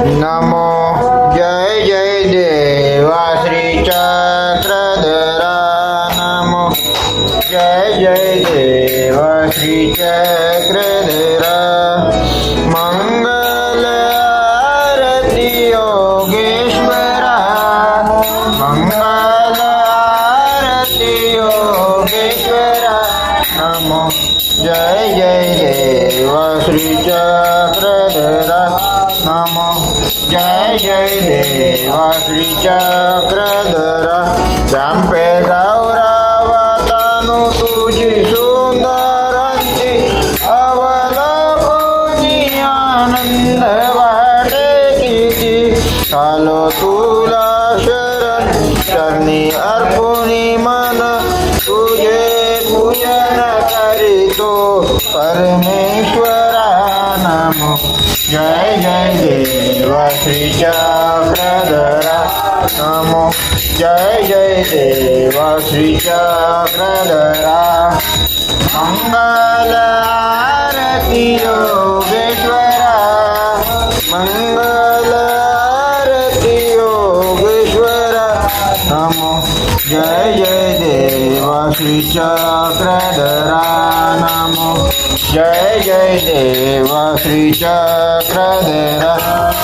नमो जय जय देवा श्री चक्रधरा नमो जय जय देवा श्री चक्रधरा मंगल आरती योगेश्वरा मंगल आरती योगेश्वरा नमो जय जय देवा श्री चक्रधरा नमो जय जय देवा श्री चक्रधरा चांपे गौरवतनु तुझी सुंदरंती अवलोकनी आनंद वाटे किती आलो तुला शरण चरणी अर्पुनी मन तुझे पूजन करीतो परमेश्वरा नमो जय जय देवा श्री चक्रधरा नमो जय जय देवा श्री चक्रधरा मंगल आरती योगेश्वरा मंगल आरती योगेश्वरा नमो जय जय देवा श्री चक्रधरा नमो जय जय देवा श्री चक्रधरा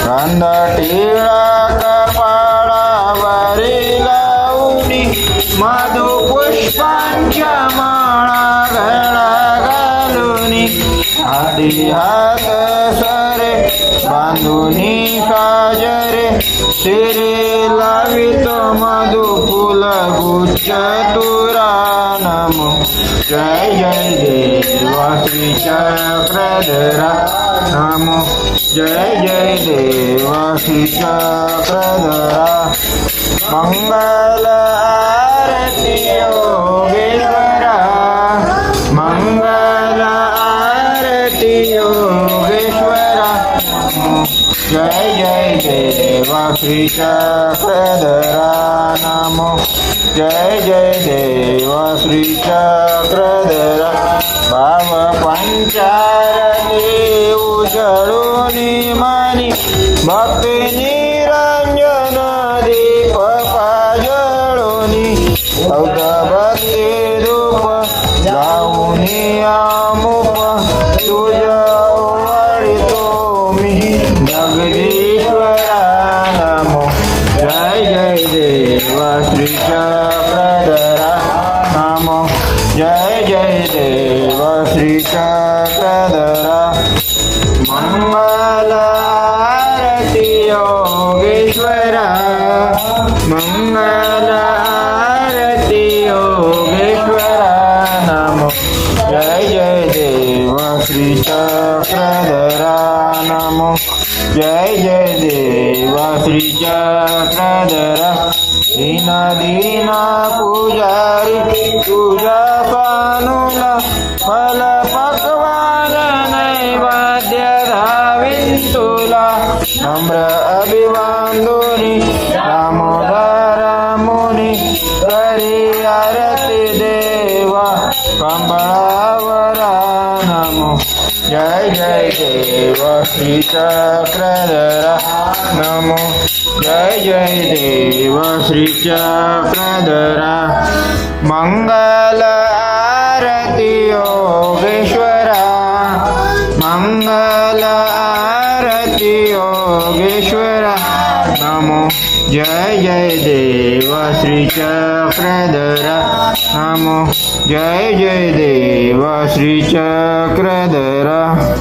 गंध टिळा कपाळावरी लावणी मधु पुष्पांच्या माळा गळा घालूनी आधी हात सरे बांधुनी साजरे शिरे लावितो मधु फुल गुच्छ तुरा नमो जय जय देवा श्री चक्रधरा नमो जय जय देवा श्री चक्रधरा मंगल आरती योगेश्वरा मंगल आरती योगेश्वरा नमो जय जय देवा श्री चक्रधरा नमो जय जय देवा श्री चक्रधरा भाव पंचारती उजळूनी मानी भक्ती निरंजन दीप पाजळूनी भक्ती धूप जाऊनी आमुप तुझ्या वाळीतो मी जगदीश्वरा नमो जय जय देवा श्री चक्रधरा नमो जय जय देवा श्री चक्रधरा मंगल आरती योगेश्वरा मंगल आरती योगेश्वरा नमो जय जय देवा श्री चक्रधरा नमो जय जय देवा श्री चक्रधरा दीन दीना पुजारी तुझ्या पानुला फल पक्वान नैवेद्य धावीन तुला नम्र अभिवांदोनी दामोदर मुनी करी आरती देवा कंबळावरा नमो जय जय देवा श्री चक्रधरा नमो जय जय देवा श्री चक्रधरा मंगल आरती योगेश्वरा मंगल आरती योगेश्वरा नमो जय जय देवा श्री चक्रधरा नमो जय जय देवा श्री चक्रधरा